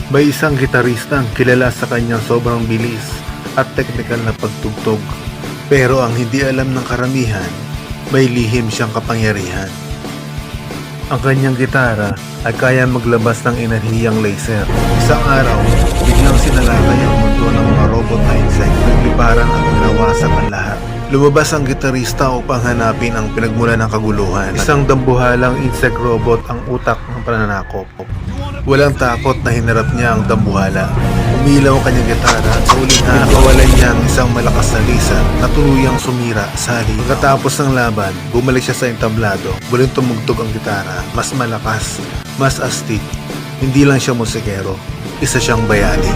May isang gitaristang kilala sa kanyang sobrang bilis at teknikal na pagtugtog. Pero ang hindi alam ng karamihan, may lihim siyang kapangyarihan. Ang kanyang gitara ay kaya maglabas ng enerhiyang laser. Isang araw, biglang sinalakay ang mundo ng mga robot na insect. Nagliparan at nawasak ang lahat. Lumabas ang gitarista upang hanapin ang pinagmulan ng kaguluhan. Isang dambuhalang insect robot ang utak ng pananakop. Walang takot na hinarap niya ang dambuhala. Umilaw ang kanyang gitara at sa uling nakawalan niya ang isang malakas na lisa na tuluyang sumira sa halinaw. Pagkatapos ng laban, bumalik siya sa entablado. Muling tumugtog ang gitara, mas malakas, mas astig. Hindi lang siya musikero, isa siyang bayani.